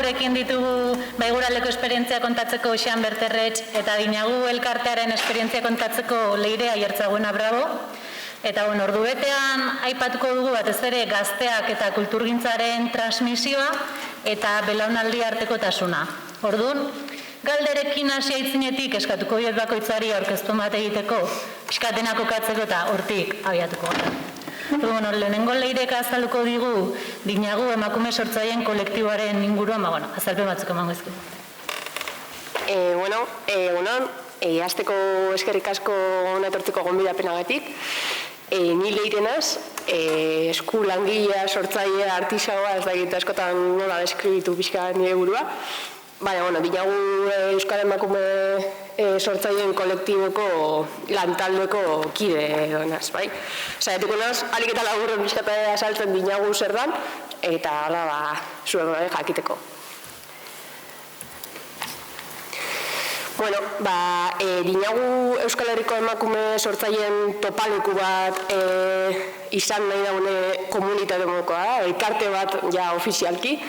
gurekin ditugu Baiguraldeko esperientzia kontatzeko Xean Berterretx eta Dinagu elkartearen esperientzia kontatzeko Leire Aiertzaguna Bravo. Eta ordu betean aipatuko dugu batez ere gazteak eta kulturgintzaren transmisioa eta belaunaldi artekotasuna. Orduan, galderekin hasi aitzinetik eskatuko diot bakoitzari aurkeztu bat egiteko, pixkatena kokatzeko eta hortik abiatuko gara. Lehenengo Leirek azalduko digu Dinagu emakume sortzaileen kolektiboaren inguruan, azalpen batzuk emango ezkiko. Hasteko eskerrik asko hona etortzeko gonbidapenagatik. Ni Leire naz, esku langilea, sortzailea, artisaua, ez da egite askotan nola deskribitu pixka nire burua. Dinagu Euskal Emakume sortzaileen kolektiboko lantaldeko kide naz, bai? Saiatuko naz, alik eta laburren pixkata azaltzen Dinagu zer dan, eta hala zuek jakiteko. Dinagu Euskal Herriko emakume sortzaileen topaleku bat izan nahi daune komunitate modukoa, elkarte bat ja ofizialki.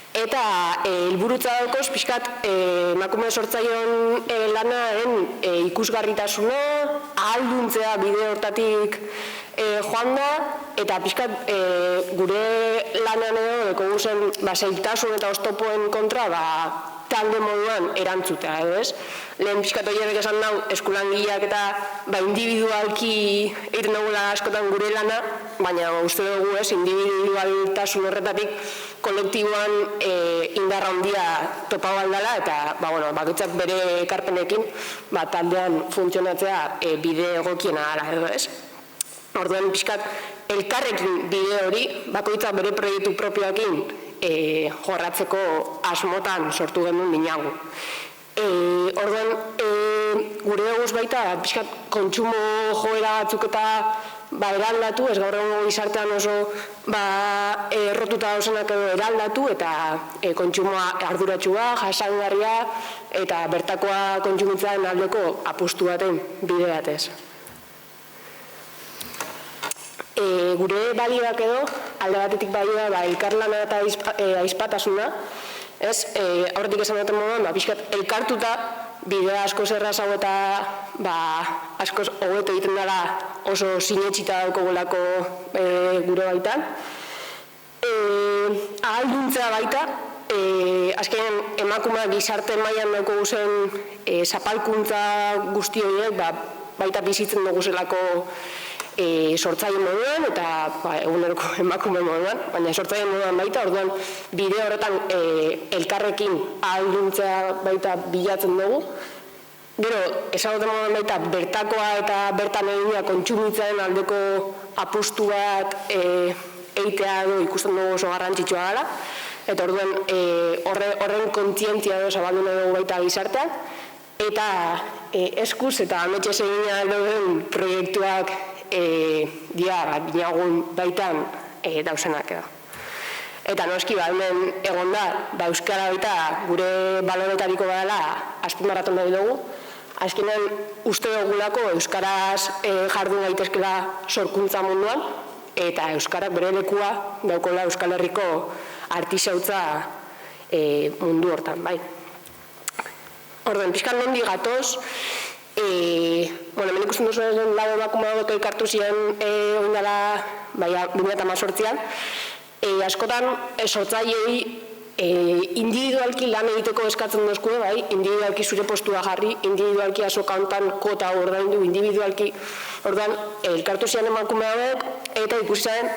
Eta helburutza daukoz pixkat emakume sortzaileen lanaren ikusgarritasuna, ahalduntzea bide hortatik joan da, eta pixkat gure lanean edo dekoguzen zailtasun eta oztopoen kontra talde moduan erantzutea, edo ez? Lehen pixkat horiek esan dau, eskulangileak eta individualki egiten dugula askotan gure lana, baina uste dugu ez, individualtasun horretatik kolektiboan indarra handia topau aldala, eta bakoitzak bere ekarpenekin taldean funtzionatzea bide egokiena gara, edo ez? Orduan pixkat elkarrekin bide hori, bakoitzak bere proiektu propioakin jorratzeko asmotan sortu genuen Dinagu. Orduan, gure eguz baita, pixkat kontsumo joera batzuk eta eraldatu, ez gaur egun gizartean oso errotuta dauzenak edo eraldatu, eta kontsumoa arduratsua, jasangarria, eta bertakoa kontsumitzaren aldeko apustu baten bide batez. Gure balioak edo, alde batetik balioa elkarlana eta aizpatasuna, horretik esan duten moduan, pixkat elkartuta bidea askoz errazau eta askoz hobeto egiten dela oso sinetxita daukogulako gure baitan. Ahalduntzea baita, azkenean emakumea gizarte mailan daukoguzen zapalkuntza guzti horiek baita bizitzen duguzelako sortzaile moduan eta eguneroko emakume moduan, baina sortzaile moduan baita, orduan bide horretan elkarrekin ahalduntzea baita bilatzen dugu. Gero, ezagoten moduan baita bertakoa eta bertan egitea kontsumitzaren aldeko apustu bat egitea ikusten dugu oso garrantzitsua gara, eta orduan horren kontzientzia zabaldu nahi dugu baita gizartean, eta eskuz eta ametxez egina dauden proiektuak Dinagun baitan dauzenak edo. Eta noski hemen egon da, Euskara baita gure baloretariko badala azpimarratu nahi dugu. Azkenean uste dugulako Euskaraz jardun gaitezkela sorkuntza munduan, eta Euskarak bere lekua daukola Euskal Herriko artisautza mundu hortan, bai. Orduan, pixkan nondi gatoz, hemen ikusten duzu ezen lau emakume hauek elkartu ziren oindala 2018an, askotan sortzaileei individualki lan egiteko eskatzen dozkue, individualki zure postua jarri, individualki azoka hontan kota ordaindu, individualki, orduan, elkartu ziren emakume hauek, eta ikusi zaren,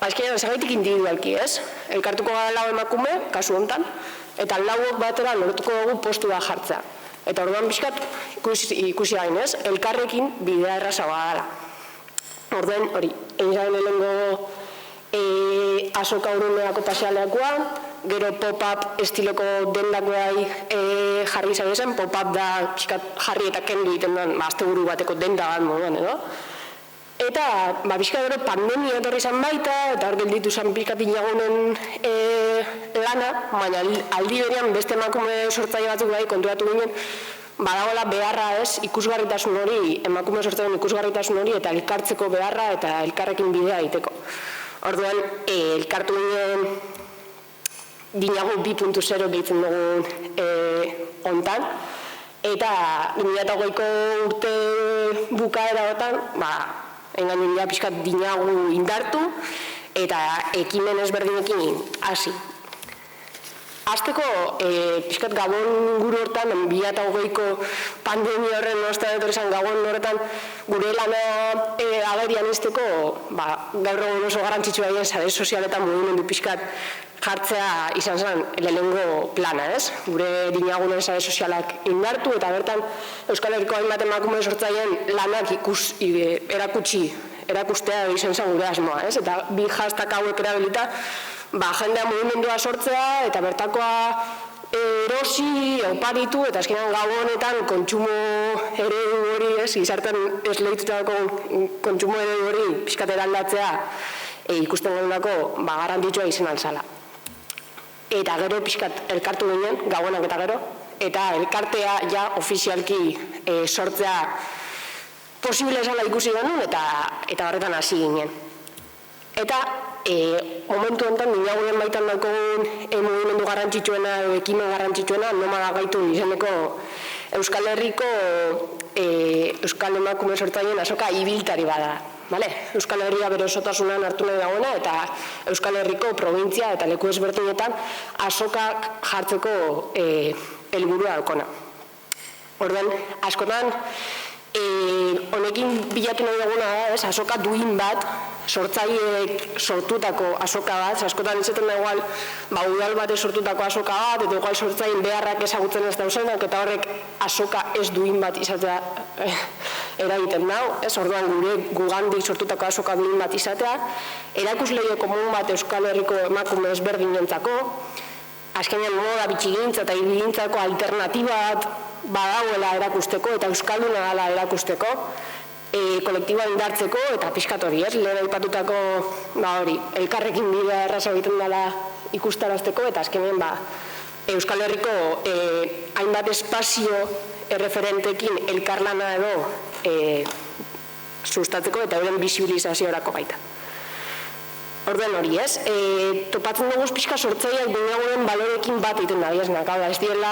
azkenean ezagaitik individualki, ez? Elkartuko gara lau emakume, kasu hontan, eta lauok batera lortuko dugu postua jartzea. Eta orduan pixkat ikusi gain, ez? Elkarrekin bidea errazagoa dela. Orduan, hori, egin zaren lehengo azoka uruneako pasealeakoan, gero pop-up estiloko dendakoai jarri izan ezen, pop-up da pixkat jarri eta kendu egiten den asteburu bateko denda bat moduan, edo? Eta, pixka gero pandemia etorri izan baita, eta hor gelditu izan pixkat Dinagunen lana, baina aldi berean beste emakume sortzaile batzuk konturatu ginen, badagoela beharra ez, ikusgarritasun hori, emakume sortzaileen ikusgarritasun hori, eta elkartzeko beharra eta elkarrekin bidea egiteko. Orduan, elkartu ginen dinagu 2.0 gehitzen dugun hontan. Eta 2008ko urte bukaera hotan, engainu dira pixkat dinagu indartu eta ekimen ezberdinekin hasi. Azteko, pixkat Gabon gure hortan, 2008ko pandemia horren ostean Gabon horretan gure lana agerian izteko, gaur egun oso garrantzitsua dien sare sozialetan mugimendu pixkat jartzea izan zen lehenengo plana, ez? Gure dinagunen sare sozialak indartu eta bertan Euskal Herriko hainbat emakume sortzaileen lanak erakustea izan zen gure asmoa, ez? Eta bi hashtag hauek erabilita jendea mugimendua sortzea eta bertakoa erosi, oparitu eta azkenean Gabonetan kontsumo eredu hori, gizartean esleitutako kontsumo eredu hori pixkat eraldatzea ikusten genunako garrantzitsua izan alzala. Eta gero pixkat elkartu ginen, Gabonak eta gero, eta elkartea ja ofizialki sortzea posible esala ikusi genuen eta horretan hasi ginen. Eta momentu honetan dinagunen baitan daukogun mugimendu garrantzitsuena, ekimen garrantzitsuena, nomada gaitun izeneko Euskal Herriko Euskal emakume sortzaileen azoka ibiltari bada. Euskal Herria bere osotasunan hartu nahi dagoena eta Euskal Herriko probintzia eta leku ezberdinetan azokak jartzeko helburua daukona. Orduan, askotan, honekin bilatu nahi duguna da, azoka duin bat, sortzaileek sortutako azoka bat, askotan izaten da igual, udal bat sortutako azoka bat, eta igual sortzaileen beharrak ezagutzen ez dauzenak, eta horrek azoka ez duin bat izatea eragiten dau, orduan gugandik sortutako azoka duin bat izatea, erakusleio komun bat Euskal Herriko emakume ezberdinentzako, azkenean moda bitxigintzako eta hirigintzako alternatiba bat badauela erakusteko eta euskalduna dela erakusteko, kolektiboa indartzeko eta pixkat hori, lehen aipatutako elkarrekin bidea erraza egiten dela ikustarazteko eta azkenean Euskal Herriko hainbat espazio erreferentekin elkarlana edo sustatzeko eta euren bisibilizaziorako baita. Orduan hori, topatzen dugu pixka sortzaileak dinagunen balorekin bat egiten da, ez diela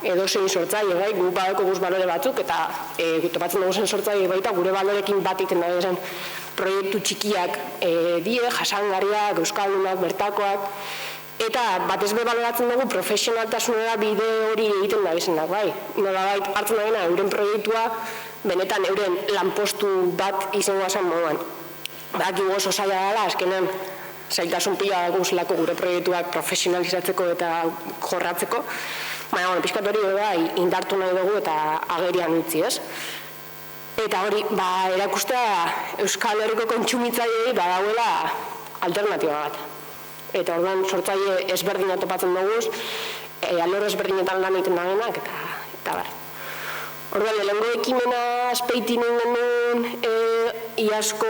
edozein sortzaile, gu badeko guz balore batzuk, eta topatzen dugu zen sortzaile baita gure balorekin bat egiten da, proiektu txikiak die, jasangarriak, euskaldunak, bertakoak, eta batez be baloratzen dugu profesionaltasunera bide hori egiten da izan da, nolabait hartzen da euren proiektua, benetan euren lanpostu bat izango zen moduan. Badakigu oso zaila dela, azkenean zailtasun pila guzlako gure proiektuak profesionalizatzeko eta jorratzeko, baina pixkat hori indartu nahi dugu eta agerian utzi, ez? Eta hori, erakustea Euskal Herriko kontsumitzaileei badauela alternatiba bat. Eta orduan sortzaile ezberdina topatzen dugu, alor ezberdinetan lan egiten dagoenak, eta bar. Orduan, lehenengo ekimena azpeitin genuen iazko,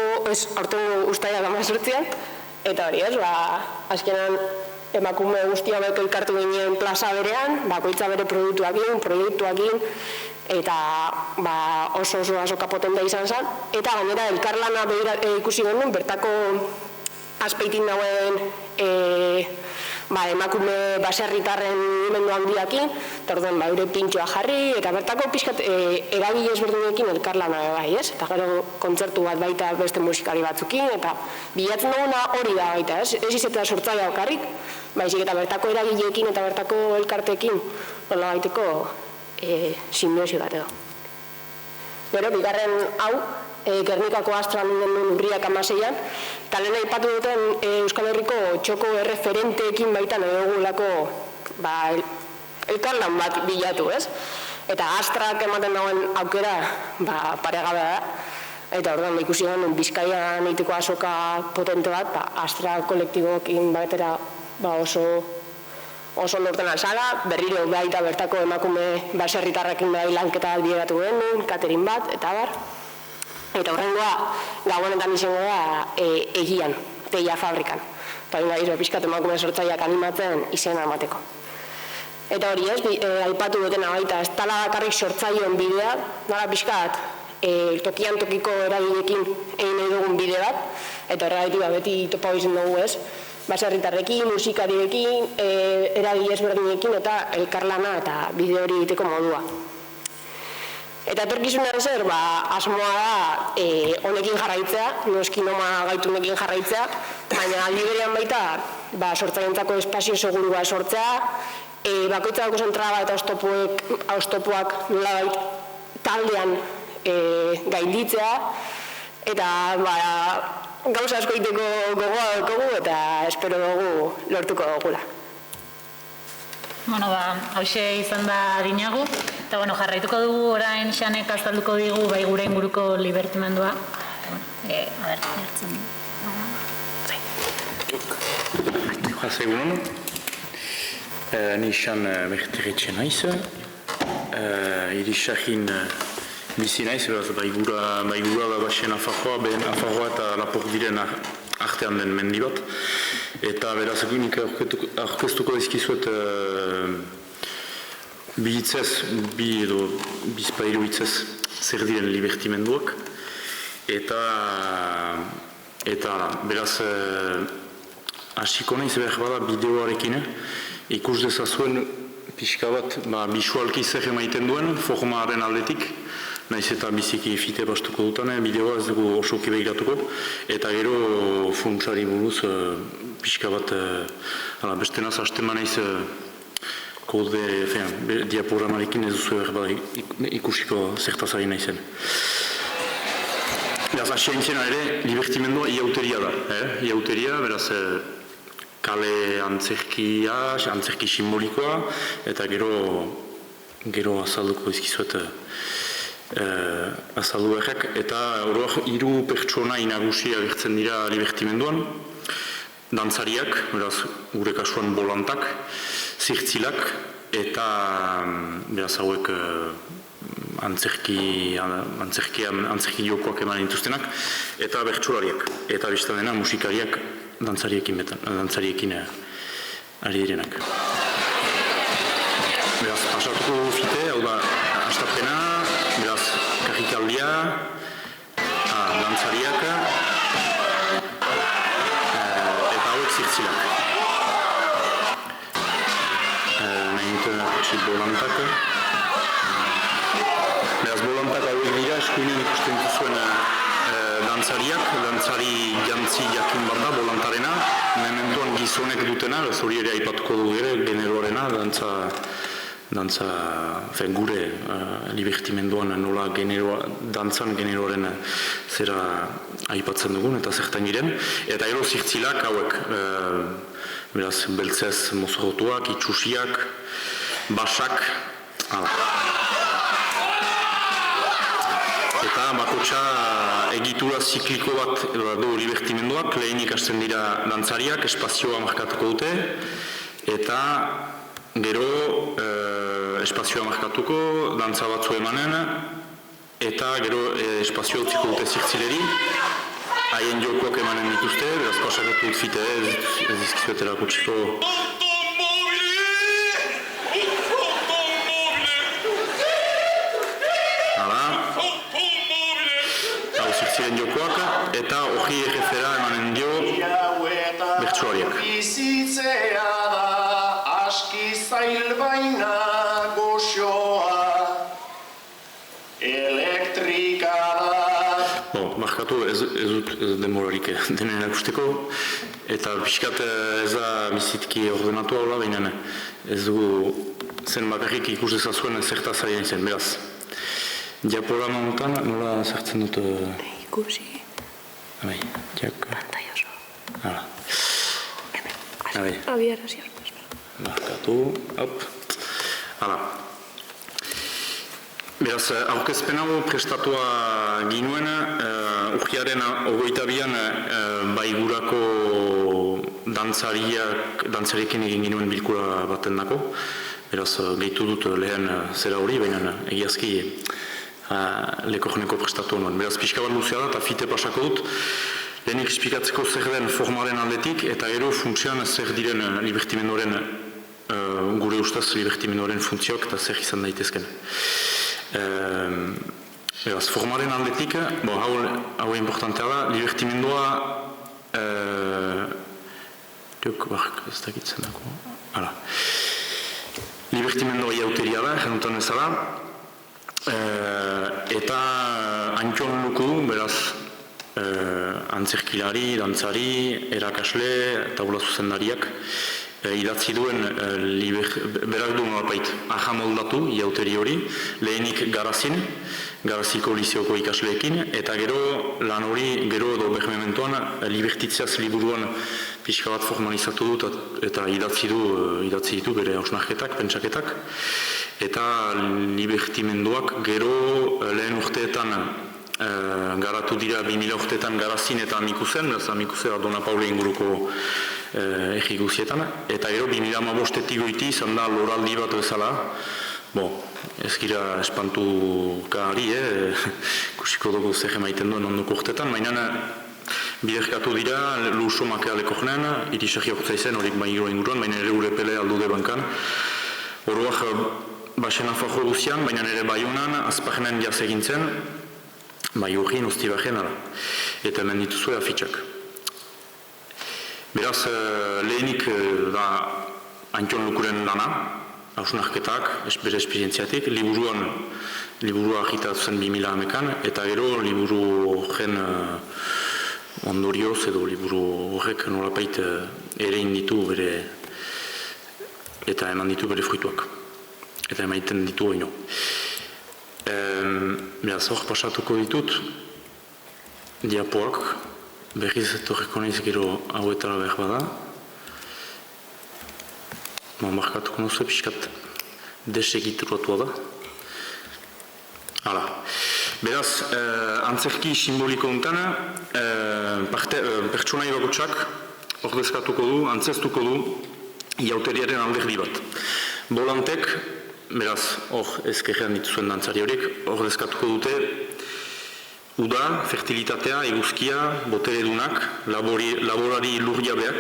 aurtengo ustailak 18an, eta hori azkenan emakume guztia beko elkartu ginen plaza berean, bakoitza bere proiektuakin, eta oso azoka potenta izan zen, eta gainera elkarlana ikusi genuen, bertako azpeitin dagoen emakume baserritarren mugimendu handiakin, eta orduan eure pintxoa jarri, eta bertako pixkat eragile ezberdinekin elkarlana ez? Eta gero kontzertu bat baita beste musikari batzukin, eta bilatzen duguna hori da baita, ez izatea sortzailea okarrik, baizik eta bertako eragileekin eta bertako elkarteekin nola baiteko simbiosi bat edo. Gero, bigarren hau, Gernikako Astran ninduen urriak 16an, eta lehen aipatu duten Euskal Herriko txoko erreferenteekin baitan edugulako elkarlan bat bilatu, ez? Eta Astrak ematen dagoen aukera paregabea da, eta orduan ikusi genuen Bizkaian egiteko azoka potente bat, Astra kolektiboekin batera oso norten alzala, berriro baita bertako emakume baserritarrekin lanketa bideratu genuen, katerin bat, eta bar. Eta horrengoa, Gabonetan izango da egian, teia fabrikan. Eta hori pixkat emakume sortzaileak animatzen izena emateko. Eta hori aipatu dutena baita, ez tala bakarrik sortzaileon bidea, nola pixkat tokian tokiko eragileekin egin nahi dugun bide bat, eta horregatik beti topa izan dugu ez, baserritarrekin, musikariekin, eragile ezberdinekin eta elkarlana eta bide hori egiteko modua. Eta etorkizuna zer, asmoa da honekin jarraitzea, noski noma gaitunekin jarraitzea, baina aldi berean baita sortzailentzako espazio segurua sortzea, bakoitza dago zentraba eta oztopoak nolabait taldean gainditzea, eta gauza asko egiteko gogoa daukagu eta espero dugu lortuko dugula. Hauxe izan da Dinagu, eta jarraituko dugu orain Xanek azalduko digu bai gure inguruko libertimendua. Egunon, ni Xan Merteretxe naiz, irisahin bizi naiz, beraz baigura baxen Nafarroa, behen Nafarroa eta Laport diren artean den mendi bat. Eta beraz nik aurkeztuko dizkizuet bi hitzez, bi edo bizpairu hitzez zer diren libertimenduak. Eta beraz hasiko naiz behar bada bideoarekin, ikus dezazuen pixka bat bisualki zer emaiten duen formaren aldetik, naiz eta biziki fite bastuko dutan, bideoa ez dugu osoki begiratuko, eta gero funtsari buruz pixka bat beste naz hasten naiz kode, diaporamarekin ez duzu behar bada ikusiko zertazari naizen. Beraz, asia intzena ere, libertimendua iauteria da. Iauteria, beraz, kale antzerki simbolikoa, eta gero azalduko izkizuet azaldu behar, eta oroak hiru pertsona nagusi agertzen dira libertimenduan, dantzariak, beraz, gure kasuan bolantak, zirtzilak, eta beraz hauek antzerki jokoak eman dituztenak, eta bertsolariak, eta biztan dena musikariak dantzariekin ari direnak. Beraz, pasatuko fite, hau da, astapena, beraz, karrikaldia, dantzariak, eta hauek zirtzilak. Nahi dut bolantak. Beraz, bolantak hauek dira, eskuinen ikusten duzuen dantzari jantzi jakin bat da, bolantarena, mementuan gizonek dutena, hori ere aipatuko du ere, generoarena, gure libertimenduan nola dantzan generoaren zera aipatzen dugun eta zertan giren, eta gero zirtzilak hauek, beraz, beltzez mozorotuak, itxusiak, basak, eta bakotxa egitura zikliko bat du libertimenduak, lehenik hasten dira dantzariak, espazioa markatuko dute, eta gero espazioa markatuko, dantza batzu emanen, eta gero espazioa utziko dute zirtzileri, haien jokoak emanen dituzte, beraz pasakatu dut fite, ez dizkizuetera kutsiko. Ziren jokoak, eta hori errefera emanen dio bertsolariak. Bizitzea da aski zail baina goxoa, elektrika da. Markatu ez dut demorarik denen erakusteko, eta pixkat ez da bizitki ordenatu hau baina ez dugu zen bakarrik ikus dezazuen zertaz ari zen, beraz. Diaporama honetan nola zertzen dut... Ikusi. Abai, jako. Pantai oso. Hala. Abai. Abiara ziartu, espera. Markatu, hop. Hala. Beraz, aurkezpen hau prestatua ginuen, urriaren 22an baigurako dantzariekin egin ginuen bilkura baten dako. Beraz, gehitu dut lehen zera hori, baina egiazki lekorneko prestatu nuen. Beraz, pixka bat luzea da, eta fite pasako dut, lehenik espikatzeko zer den formaren aldetik, eta gero funtzioan zer diren libertimendoren, gure ustez libertimendoren funtzioak, eta zer izan daitezken. Beraz, formaren aldetik, hau importantea da, libertimendoa horiok, ez dakitzen dago. Hala. Libertimendua iauteria da, janutan ezala. Eta Antxon Luku, beraz, antzerkilari, dantzari, erakasle, taula zuzendariak, idatzi duen berak du nolapait aja moldatu iauteri hori, lehenik Garaziko lizeoko ikasleekin, eta gero lan hori, gero edo behmementoan, libertitziaz liburuan pixka bat formalizatu dut eta idatzi ditu bere hausnarketak, pentsaketak, eta libertimenduak gero lehen urteetan garatu dira 2000 urteetan Garazin eta Amikuzen, beraz Amikuzea Dona Paule inguruko egiguzietan, eta gero 2015 goiti izan da loraldi bat bezala, ez gira espantukari, kusiko dugu zer emaiten duen ondoko urteetan, baina biderkatu dira Luso Makealeko jenen, irisagi orkutza izen, horik maigiro inguruan, baina ere urepele aldude bankan, horoak basen afajo guzian, baina ere Baionan, azpagenen jaz egintzen, Baiurrin, Ustibajen, eta hemen dituzue afitxak. Beraz, lehenik da Antxon Lukuren lana, hausnarketak, bere esperientziatik, liburua agitatu zen 2000 eta gero liburu horren ondorioz edo liburu horrek nolapait ere inditu bere eta eman ditu bere fruituak. Eta emaiten ditu oino. Beraz, hor pasatuko ditut diapoak, berriz etorreko nahiz gero hauetara behar bada. Markatuko nozue, pixkat desegituratua da. Hala. Beraz, antzerki simboliko untan, pertsonai bakotsak ordezkatuko du, antzeztuko du iauteriaren alderdi bat. Bolantek, beraz, hor ezkerrean dituzuen dantzari horiek, ordezkatuko dute uda, fertilitatea, eguzkia, boteredunak, laborari lurjabeak,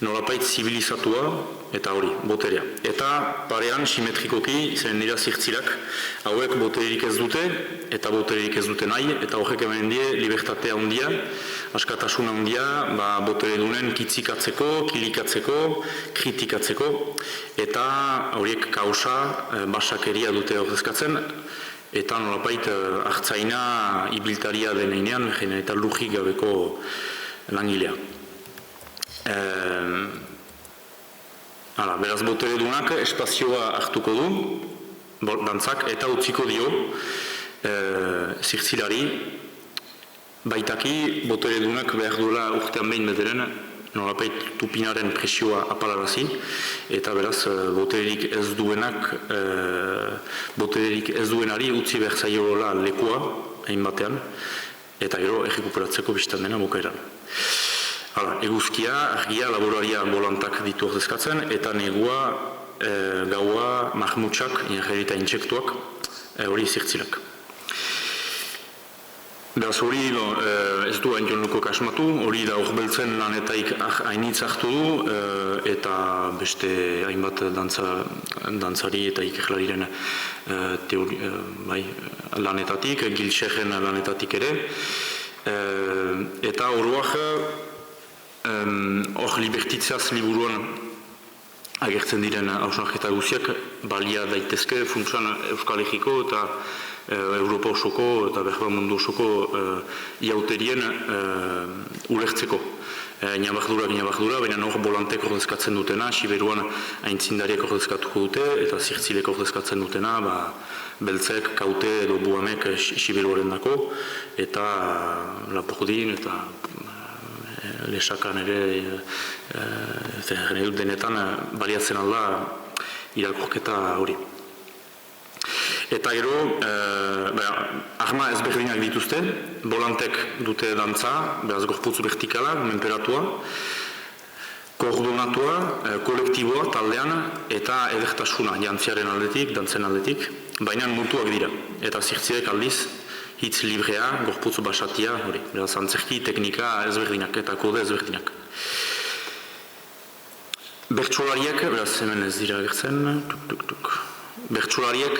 nolapait zibilizatua, eta hori, boterea. Eta parean, simetrikoki, zen dira zirtzilak, hauek botererik ez dute, eta botererik ez dute nahi, eta horrek hemen die, libertatea handia, askatasuna handia, boteredunen kitzikatzeko, kilikatzeko, kritikatzeko, eta horiek kausa, basakeria dute ordezkatzen, eta nolapait hartzaina ibiltaria deneinean, eta lujik gabeko langilea. Beraz, boteredunak espazioa hartuko du, dantzak, eta utziko dio zirtzilari, baitaki boteredunak behar duela urtean behin bederen, nolapait tupinaren presioa apalarazi, eta beraz, botererik ez duenari utzi behar zaiola lekua, hain batean, eta gero errekuperatzeko biztan dena bukaeran. Eguzkia, argia, laboraria bolantak ditu ordezkatzen, eta negua, gaua, mahmutsak, eta intsektuak, hori zirtzilak. Beraz hori ez du Antxon Lukuk asmatu, hori da horbeltzen lanetaik hainitz hartu du, eta beste hainbat dantzari eta ikerlariren lanetatik, Gilxerren lanetatik ere, eta horoak hor libertitziaz liburuan agertzen diren hausnarketa guziak balia daitezke funtsan Euskal Herriko eta Europa osoko eta behar mundu osoko iauterien ulertzeko. Inabardura, baina hor bolantek ordezkatzen dutena, Siberuan aintzindariek ordezkatuko dute, eta zirtzilek ordezkatzen dutena, beltzek, kaute edo buamek Siberuaren dako, eta Lapordin, eta lesakan ere denetan baliatzen alda irakurketa hori. Eta gero, arma ezberdinak dituzte, bolantek dute dantza, beraz gorputz vertikala, menperatua, koordonatua, kolektiboa taldean, eta edertasuna jantziaren aldetik, dantzen aldetik, baina mutuak dira, eta zirtziek aldiz, hitz librea, gorputz basatia, hori, beraz antzerki teknika ezberdinak eta kode ezberdinak. Bertsolariak, beraz hemen ez dira agertzen, bertsolariak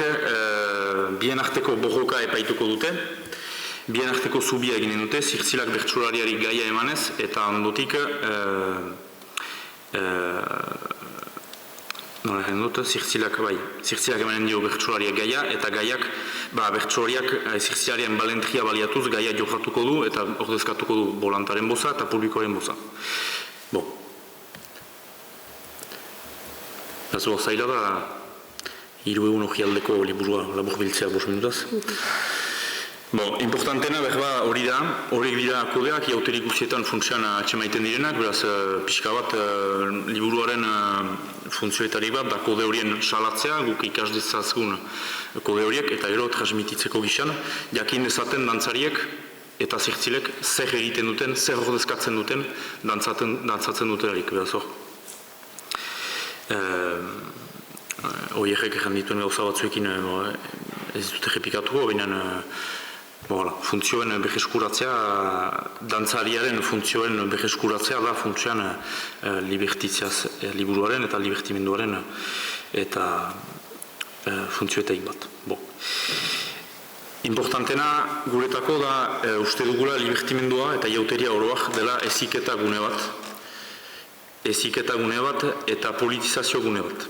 bien arteko borroka epaituko dute, bien arteko zubia eginen dute, zirtzilak bertsolariari gaia emanez, eta ondotik nola egin dut, zirtzilak emanen dio bertsolariak gaia, eta gaiak, bertsolariak zirtzilarien balentria baliatuz gaia jokatuko du, eta ordezkatuko du bolantaren boza eta publikoaren boza. Zua zaila da, 3 egun ogialdeko liburua labur biltzea 5 minutaz. Importantena hori da, horiek dira kodeak, jauterik guztietan funtzioan atxemaiten direnak, beraz, pixka bat liburuaren funtzioetari bat, da kode horien salatzea, guk ikas dezazgun kode horiek, eta gero transmititzeko gizan, jakin dezaten dantzariek eta zirtzilek zer egiten duten, zer ordezkatzen duten, dantzatzen dutelarik, beraz hor. Horiek egin dituen gauza batzuekin ez dute repikatuko, baina funtzioen berreskuratzea, dantzariaren funtzioen berreskuratzea da funtzioan libertitziaz liburuaren eta libertimenduaren eta funtzioetain bat. Importantena guretako da uste dugula libertimendua eta jauteria oroak dela heziketa gune bat. Heziketa gune bat eta politizazio gune bat.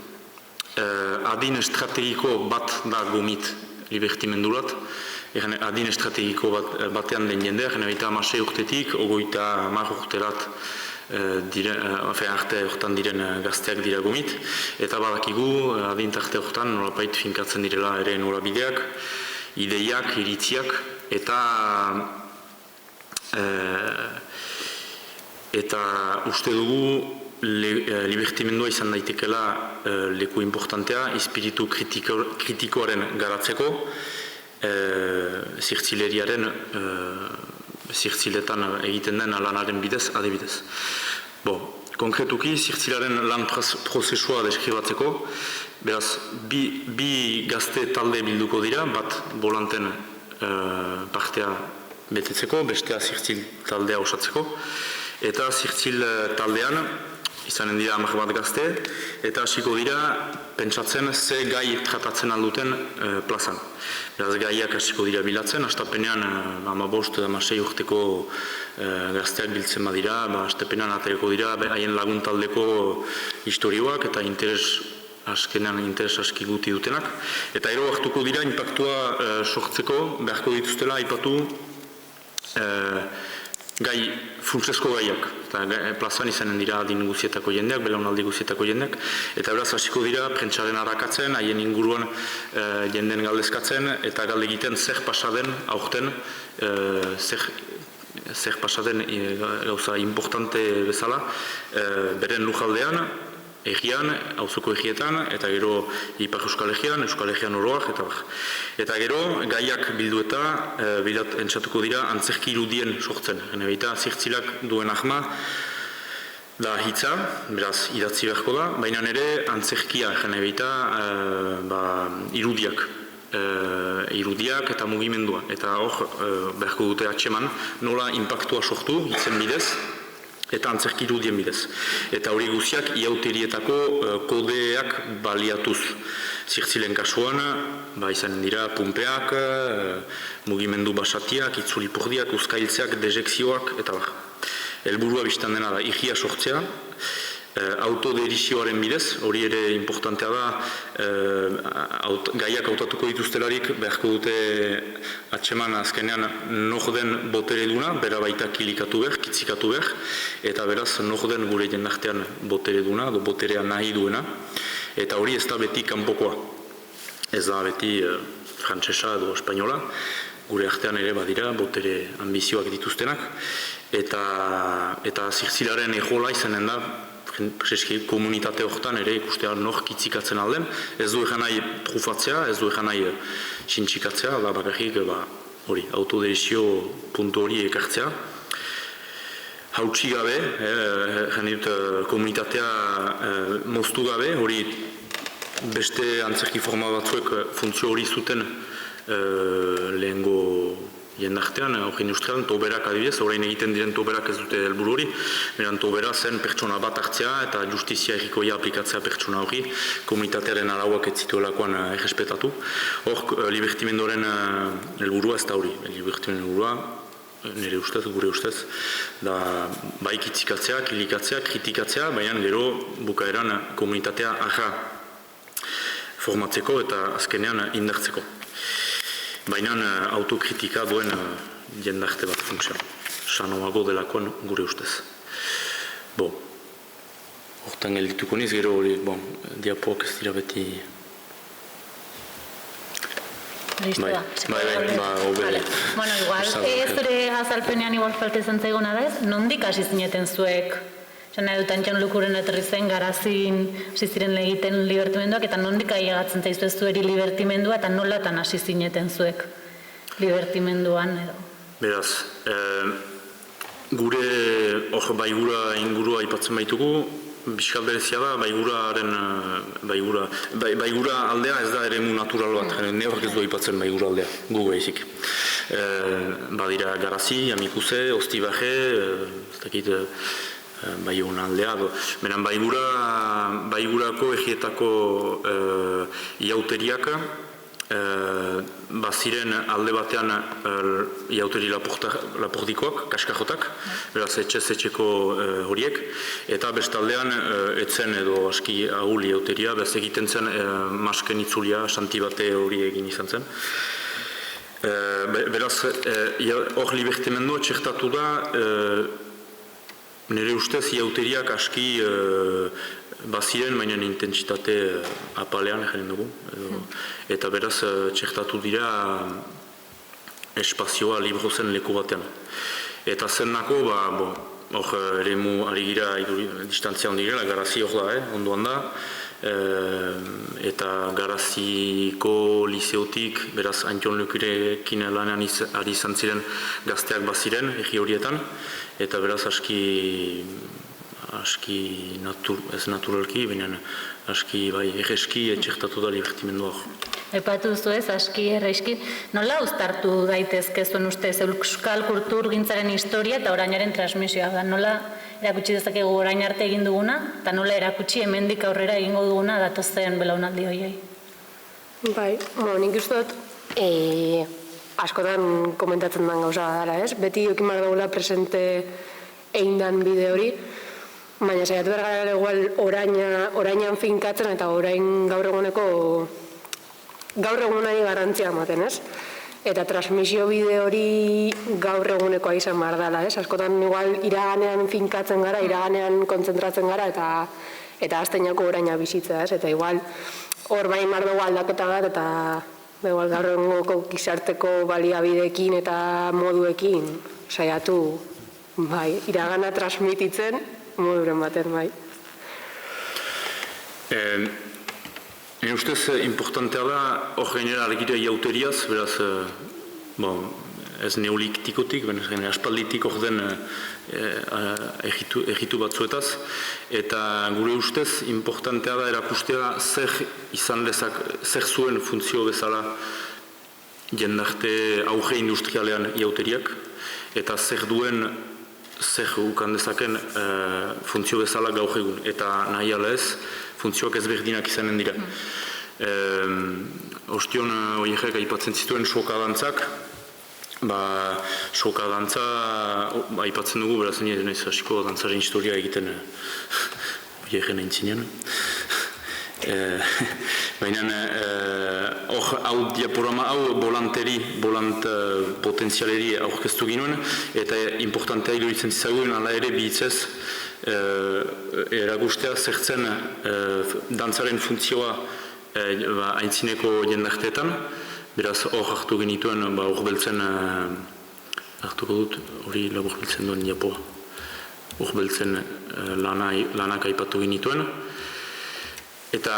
Adin estrategiko bat da gomit libertimendurat. Adin estrategiko batean den jendeak, eta 16 urtetik, 30 urterat arte horretan diren gazteak dira gomit, eta badakigu adin arte horretan nolapait finkatzen direla ere norabideak, ideiak, iritziak, eta uste dugu libertimendua izan daitekela leku importantea, espiritu kritikoaren garatzeko, zirtzileriaren zirtziletan egiten den lanaren bidez, adibidez. Konkretuki, zirtzilaren lan prozesua deskribatzeko, beraz, bi gazte talde bilduko dira, bat bolanten partea betetzeko, bestea zirtzil taldea osatzeko, eta zirtzil taldean, izanen dira 10 bat gazte, eta hasiko dira pentsatzen ze gai tratatzen alduten plazan. Beraz gaiak hasiko dira bilatzen, hastapenean 15-16 urteko gazteak biltzen badira, hastapenean atereko dira haien lagun taldeko historioak eta azkenean interes aski guti dutenak. Eta ero hartuko dira inpaktua sortzeko, beharko dituztela aipatu gai, funtsezko gaiak, eta plazan izanen dira adin guzietako jendeak, belaunaldi guzietako jendeak, eta beraz hasiko dira prentsaren harakatzen, haien inguruan jenden galdezkatzen, eta galde egiten zer pasaden aurten, zer pasaden gauza importante bezala, beren lujaldean, egian, auzoko egietan, eta gero Ipar Euskal Egean oroak, eta gero gaiak bildu eta entzatuko dira antzerki irudien sortzen. Eta zirtzilak duen ahma da hitza, beraz idatzi beharko da, baina ere antzerkia, irudiak eta mugimendua. Eta hor beharko dute atxeman nola inpaktua sortu hitzen bidez, eta antzerki irudien bidez. Eta hori guziak iauterietako kodeak baliatuz. Zirtzilen kasuan, izanen dira pumpeak, mugimendu basatiak, itzulipurdiak, uzkailtzeak, dejekzioak, eta helburua biztan dena da, igia sortzea, autoderizioaren bidez, hori ere importantea da, gaiak hautatuko dituztelarik, beharko dute atxeman azkenean nor den botere duna, bera baita kilikatu behar, kitzikatu behar, eta beraz nor den gure jendartean botere duna, boterea nahi duena, eta hori ez da beti kanpokoa, ez da beti frantsesa edo espainola, gure artean ere badira, botere ambizioak dituztenak, eta zirtzilaren ejola izanen da, prezeski komunitate horretan ere ikustea nor kitzikatzen alden, ez du egan nahi trufatzea, ez du egan nahi sintxikatzea, da bakarrik hori, autoderizio puntu hori ekartzea. Hautsi gabe, komunitatea moztu gabe, hori beste antzerki forma batzuek funtzio hori zuten lehengo jendartean, hori industrialan, toberak adibidez, orain egiten diren toberak ez dute helburu hori, beran tobera zen pertsona bat hartzea eta justizia errikoia aplikatzea pertsona hori, komunitatearen arauak ez zituelakoan errespetatu. Hor, libertimendoren helburua ez da hori, libertimendoren helburua nire ustez, gure ustez, da bai kitzikatzea, kilikatzea, kritikatzea, baina gero bukaeran komunitatea arra formatzeko eta azkenean indartzeko. Baina autokritika duen jendarte bat funtzio. Sanoago delakoan gure ustez. Hortan geldituko niz, gero hori, diapoak ez dira beti... Listo da. Obere. Bueno, igual, zure azalpenean igual falta izan zaigona da ez, nondik hasi zineten zuek? Zena dut Antxon Lukuren etorri zen, Garazin, hasi ziren egiten libertimenduak, eta nondik ailegatzen zaizu ez zueri libertimendua, eta nolatan hasi zineten zuek libertimenduan edo? Beraz, gure baigura ingurua aipatzen baitugu, Bizkat berezia da, baigura aldea ez da eremu natural bat, neork ez du aipatzen baigura aldea, gu behizik. Badira Garazi, Amikuze, Ostibaje, ez dakit Baiona aldea. Beran baigurako egietako iauteriak, baziren alde batean iauteri lapordikoak, kaskajotak, beraz etxeko horiek, eta bestaldean etzen edo aski ahul iauteria, beraz egiten zen masken itzulia, santibate hori egin izan zen. Beraz, hor libertimendua txertatu da, nire ustez iauteriak aski baziren, baina intentsitate apalean egin dugu. Eta beraz, txertatu dira espazioa libro zen leku batean. Eta zenako, hor eremu ari gira, distantzia handi gira, Garazi hor da, ondoan da. Eta Garaziko liseotik, beraz Antxon Lukurekin lanean ari izan ziren gazteak baziren, egi horietan. Eta beraz aski ez naturalki, baina aski erreski txertatu da libertimendua hor. Epatu duzu ez, aski erreski. Nola uztartu daitezke zuen ustez euskal kulturgintzaren historia eta orainaren transmisioa da? Nola erakutsi dezakegu orain arte egin duguna, eta nola erakutsi hemendik aurrera egingo duguna datozen belaunaldi horiei? Nik uste dut askotan komentatzen den gauza dara, ez? Beti jokin behar dagoela presente egin dan bide hori, baina saiatu behar gara igual orainan finkatzen eta orain gaur egunari garrantzia ematen, ez? Eta transmisio bide hori gaur egunekoa izan behar dela, ez? Askotan igual iraganean finkatzen gara, iraganean kontzentratzen gara eta azteinako oraina bizitza, ez? Eta igual hor bain behar dugu aldaketa bat eta gaur eguneko gizarteko baliabideekin eta moduekin saiatu iragana transmititzen moduren baten, Nire ustez, importantea da, hor gainera argira iauteriaz, beraz, ez neoliktikotik, aspalditik hor den egitu batzuetaz, eta gure ustez, importantea da erakustea zer zuen funtzio bezala jendarte auge industrialean iauteriak, eta zer ukan dezaken funtzio bezala gaur egun, eta nahi ala ez, funtzioak ezberdinak izanen dira. Ostion horiek aipatzen zituen sokadantzak, sokadantza aipatzen dugu, beraz nire hasiko dantzaren historia egiten horiek nahi zinean. Baina hau diaporama hau volant potentzialeri aurkeztu ginuen, eta importantea iruditzen zizagun ala ere bihitzez erakustea zertzen dantzaren funtzioa aintzineko jendarteetan, beraz hor hartu genituen, hor beltzen hartuko dut, hori labur beltzen duen diapoa, hor beltzen lanak aipatu genituen. Eta,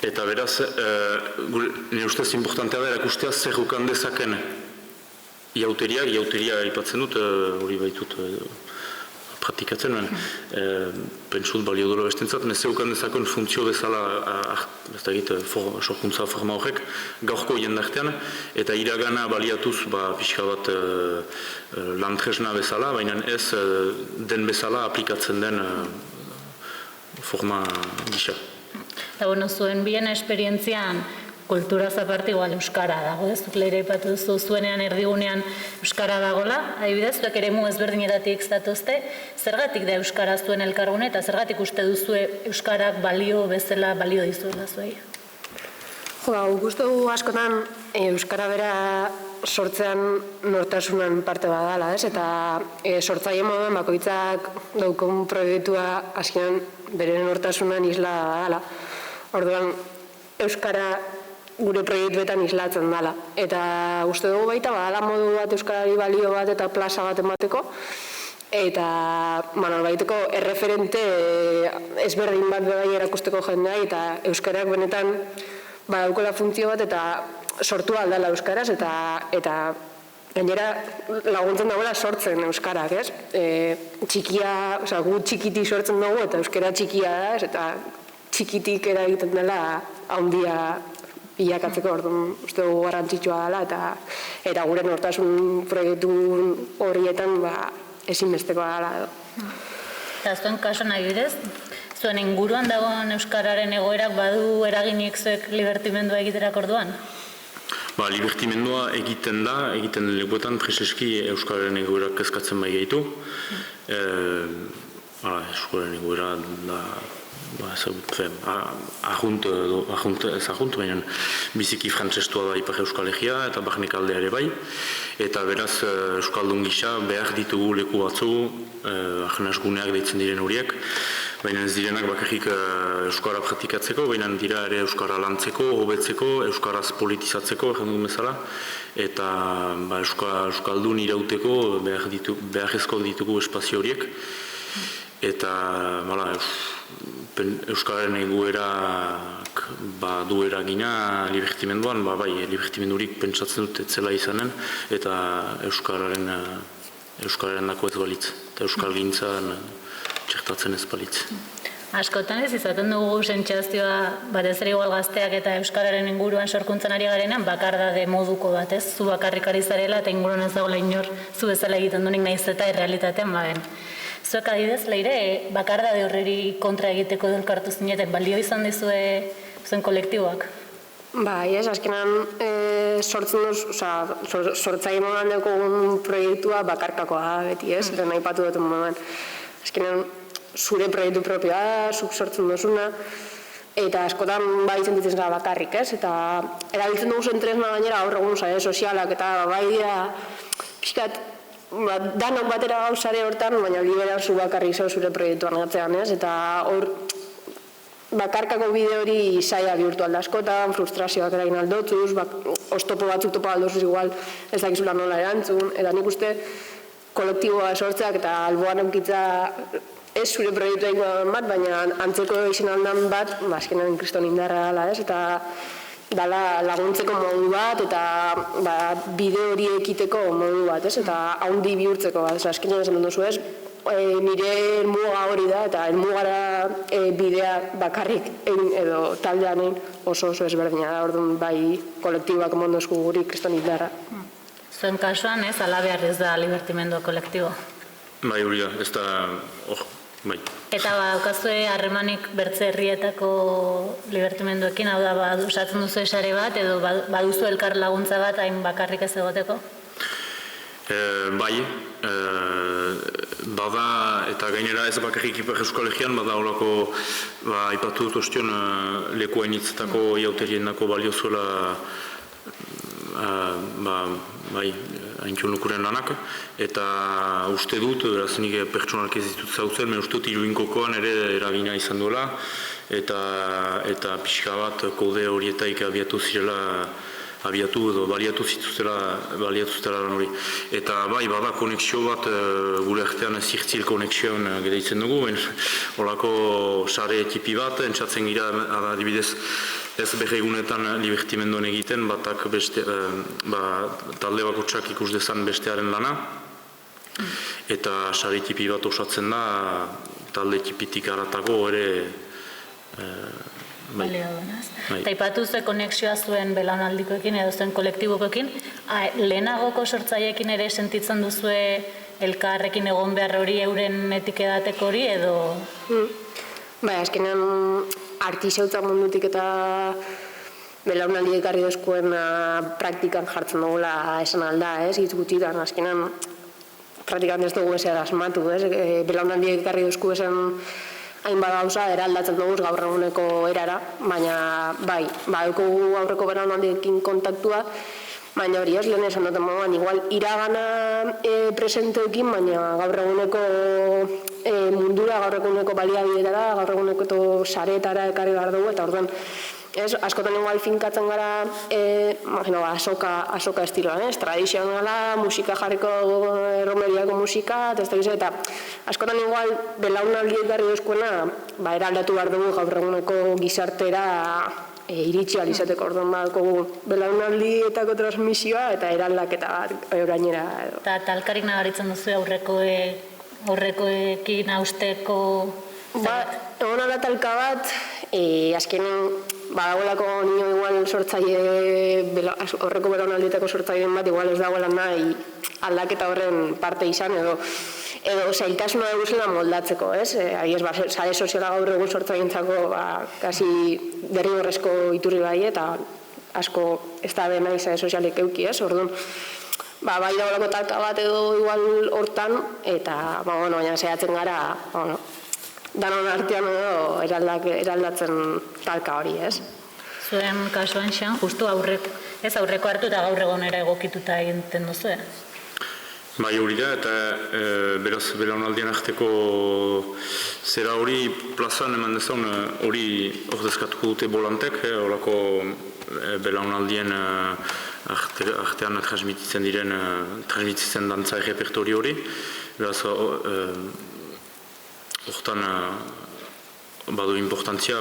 eta beraz, nire ustez importantea da erakustea zer ukan dezaken iauteria aipatzen dut, hori baitut praktikatzen, pentsut balio dola bestentzat, zer ukan dezaken funtzio bezala, ez da egite, sorkuntza forma horrek, gaurko jendartean, eta iragana baliatuz pixka bat lantresna bezala, baina ez den bezala aplikatzen den forma gisa. Eta zuen bien esperientzian kulturaz aparte igual euskara dago, ez? Zuk leire aipatu duzu zuenean erdigunean euskara dagola, adibidez, zuek eremu ezberdinetatik zatozte, zergatik da euskara zuen elkargune eta zergatik uste duzue euskarak balio bezala balio dizuela zuei? Guk uste dugu askotan euskara bera sortzean nortasunan parte badala, ez? Eta sortzaile moduan bakoitzak daukun proiektua azkenan bere nortasunan isla badala. Orduan, euskara gure proiektuetan islatzen dela. Eta uste dugu baita badala modu bat euskarari balio bat eta plaza bat emateko, eta baiteko erreferente ezberdin bat bai erakusteko jendea, eta euskarak benetan badaukola funtzio bat eta sortu aldala euskaraz, eta gainera laguntzen dagoela sortzen euskarak, ez? Txikia, gu txikitik sortzen dugu eta euskara txikia da, eta txikitik eragiten dela handia bilakatzeko, orduan uste dugu garrantzitsua dela, eta gure nortasun proiektu horietan ezinbestekoa dela edo. Eta zuen kasuan adibidez, zuen inguruan dagoen euskararen egoerak badu eraginik zuek libertimendua egiterak orduan? Libertimendua egiten den lekuetan preseski euskararen egoerak kezkatzen bai gaitu. Euskararen egoera da baina biziki frantzestua da Ipar Euskal Herria eta barnek aldeare bai, eta beraz euskaldun gisa behar ditugu leku batzu, ahnasguneak deitzen diren horiek, baina ez direnak bakarrik euskara praktikatzeko, baina dira ere euskara lantzeko, hobetzeko, euskaraz politizatzeko, jendun bezala, eta euskaldun irauteko beharrezko ditugu espazio horiek, eta euskararen egoerak du eragina libertimenduan, libertimendurik pentsatzen dut etzela izanen, eta euskararen dako ez balitz, eta euskal gintzan txertatzen ez balitz. Askotan ez izaten dugu sentsazioa batez ere igual gazteak eta euskararen inguruan sorkuntzan ari garenan bakardade moduko bat, ez? Zu bakarrik ari zarela eta inguruan ez dagoela inor zu bezala egiten duenik naiz eta errealitatean bagen. Zuek adibidez, leire, bakardade horreri kontra egiteko elkartu zineten, balio izan dizue zuen kolektiboak? Ez, azkenan sortzaile moduan dugun proiektua bakarkakoa da beti, ez? Eta nahi patu duten moduan. Azkenan zure proiektu propioa da, zuk sortzen duzuna, eta askotan sentitzen zara bakarrik, ez? Eta erabiltzen dugu zen tresna gainera gaur egun sare sozialak, eta bai dira pixkat danok batera gauzare hortan, baina liberan zu bakarrik zau zure proiektuan gatzean, ez? Eta hor bakarkako bide hori zaila bihurtu alda askotan, frustrazioak eragin aldotzuz, oztopo batzuk topa aldozuz igual ez dakizula nola erantzun, eta nik uste kolektiboa sortzeak eta alboan eukitza ez zure proiektua ingoan bat, baina antzeko izan aldan bat, azkenan kriston indarra dela, ez? Eta dala laguntzeko modu bat, eta bide hori ekiteko modu bat, ez? Eta haundi bihurtzeko bat, azkenean esan duzu ez, nire helmuga hori da, eta helmugara bidea bakarrik edo taldean oso ezberdina da, orduan bai kolektiboak mondozku guri kriston indarra. Zuen kasuan ez, ala behar ez da libertimendua kolektibo? Bai, hori da, ez da, bai. Eta daukazue harremanik bertze herrietako libertimenduekin, hau da, osatzen duzu esare bat, edo baduzu elkar laguntza bat hain bakarrik ez egoteko? Bai, bada, eta gainera ez bakarrik Ipar Euskal Herrian, bada horako, aipatu dut ostion, leku hainitzetako iauterien dako balio zuela, haintxonukuren lanak, eta uste dut, beraz nik pertsonalki ez ditut zautzen, uste dut Iruinkokoan ere eragina izan duela, eta pixka bat kode horietaik baliatu zituztela lan hori. Eta bai, bada konexio bat, gure artean zirtzil konexioan gedeitzen dugu, horako sare tipi bat, entzatzen gira, adibidez, ez berregunetan libertimenduan egiten, batak talde bakotsak ikus dezan bestearen lana, eta sare tipi bat osatzen da, talde tipitik haratago ere balio duenaz. Eta ipatu zuen konexioa zuen belaunaldikoekin edo zuen kolektibokoekin, lehenagoko sortzaileekin ere sentitzen duzue elkarrekin egon behar hori euren etikedateko hori edo? Bai, azkenean artisautza mundutik eta belaunaldi ekarri dozkuen praktikan jartzen dugula esan alda, hitz gutitan, azkenan praktikan ez dugu ezer asmatu, belaunaldi ekarri dozku esan hainbat gauza eraldatzen dugu gaur eguneko erara, baina bai, daukagu aurreko belaunaldiekin kontaktua, baina hori lehen esan duten moduan, igual iragana presenteekin, baina gaur eguneko mundura, gaur eguneko baliabideetara, gaur eguneko saretara ekarri behar dugu, eta orduan, askotan igual finkatzen gara asoka estiloan, tradizionala, musika jarriko romeriako musika, eta askotan igual belaunaldi ekarri dozkuena eraldatu behar dugu gaur eguneko gizartera iritsi alizateko, orduan badugu belaunaldietako transmisioa eta eraldaketa bat orainera. Eta talkarik nagaritzen duzu aurrekoekin hausteko? Egon ala talka bat, azkenen badagoelako nio igual sortzaile, horreko belaunaldietako sortzaileen bat, igual ez dagoela nahi aldaketa horren parte izan, edo zailtasuna eguzela moldatzeko, sare soziala gaur egun sortzaientzako kasi derrigorrezko iturri bai, eta asko ez da nahi sare sozialek euki, orduan, bai dagoelako talka bat edo igual hortan, eta, baina zehatzen gara, danon artean edo eraldatzen talka hori, Zuen kasuan xan, justu aurreko hartu eta gaur egonera egokituta egiten duzu, Bai hori da, eta beraz belaunaldien arteko zera hori plazan eman dezaun hori ordezkatuko dute bolantek, horako belaunaldien artean transmititzen dantza errepertori hori, beraz hortan badu importantzia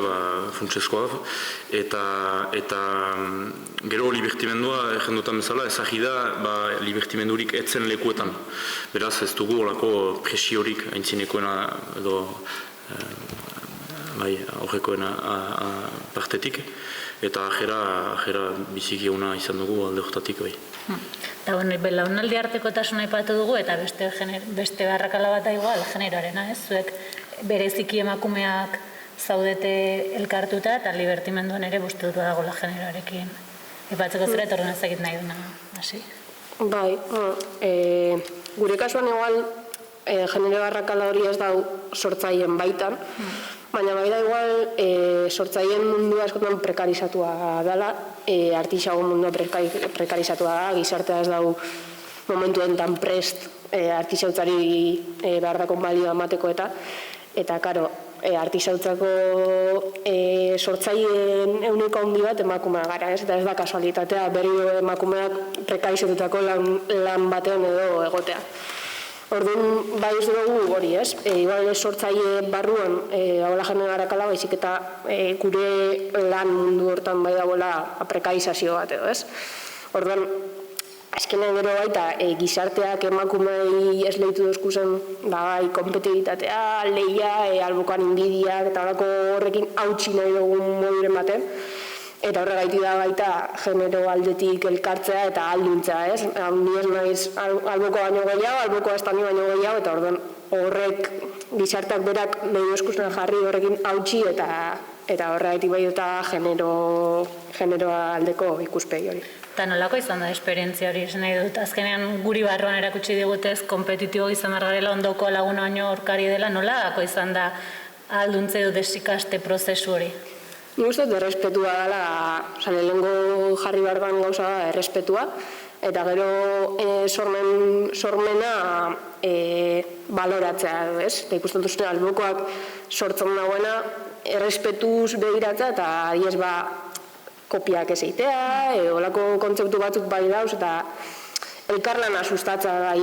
funtsezkoa, eta gero libertimendua errendutan bezala ezagi da libertimendurik etzen lekuetan. Beraz ez dugu horako presiorik aintzinekoena edo horrekoena partetik, eta ajera biziki ona izan dugu alde horretatik bai. Eta belaunaldi artekotasuna aipatu dugu, eta beste barrakala bat da igual, generoarena, zuek bereziki emakumeak zaudete elkartuta, eta libertimenduan ere bustutua dagoela generoarekin. Ipatzeko zera etorren ezagit nahi duna, hasi? Bai, gure kasuan igual genero barrakala hori ez da sortzaileen baitan, baina bai da igual sortzaileen mundua askotan prekarizatua dela, artisago mundua prekarizatua da, gizartea ez dau momentuen tan prest artisautzari behar dakon balioa emateko eta karo, artisautzako sortzaileen euneko handi bat emakumea gara, eta ez da kasualitatea berri emakumeak prekarizatutako lan batean edo egotea. Orduan, bai ez dugu hori, igual sortzaile barruan, haula jane garakala, baizik eta gure lan mundu hortan bai dagoela prekarizazio bat edo, Orduan, azkenean gero baita, gizarteak emakumei ez lehitu dozkuzen, bai, kompetibitatea, lehia, albokan inbidiak, eta horako horrekin hautsi nahi dugun moduren baten, eta horregaiti da baita genero aldetik elkartzea eta alduntza, Ni ez naiz alboko baino gehiago, alboko estani baino gehiago, eta orduan horrek gizarteak berak nahi dozkuzen jarri horrekin hautsi eta horregaiti bai eta genero aldeko ikuspegi hori. Eta nolako izan da esperientzia hori, esan nahi dut, azkenean guri barruan erakutsi digutez, kompetitibo izan margarela ondoko laguna baino horkari dela, nolako izan da alduntze edo desikaste prozesu hori? Nik uste dut errespetua dela, lehenengo jarri barban gauza da errespetua, eta gero sormena baloratzea, eta ikusten duzune albokoak sortzen dagoena errespetuz begiratzea, eta adiez kopiak ez eitea, olako kontzeptu batzuk bai dauz, eta elkarlana sustatza da,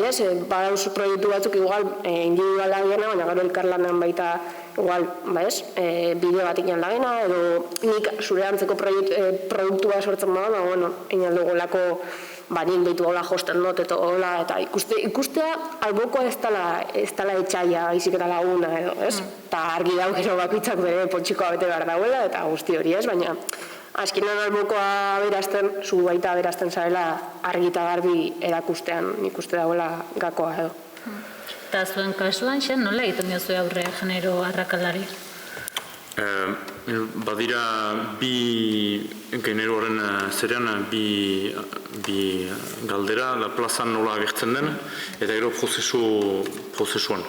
badauz proiektu batzuk igual individuala gena, baina gero elkarlanan baita igual, bideo bat ikan lagena, edo nik zure antzeko produktua sortzen bada, egin dugu lako nik behitu hola josten dut, eta ikustea albokoa ez dela etxaila, izik eta laguna, edo, eta argi dau gero bakoitzak bere potxikoa bete behar dauela, eta guzti hori, baina azkenean albokoa aberazten, zu baita aberazten zarela argita garbi erakustean nik uste dagoela gakoa edo. Eta zuen kasuan, nola egiten diozue aurre genero arrakaldari? badira bi generoaren zerean bi galdera, da plazan nola agertzen den, eta gero prozesuan.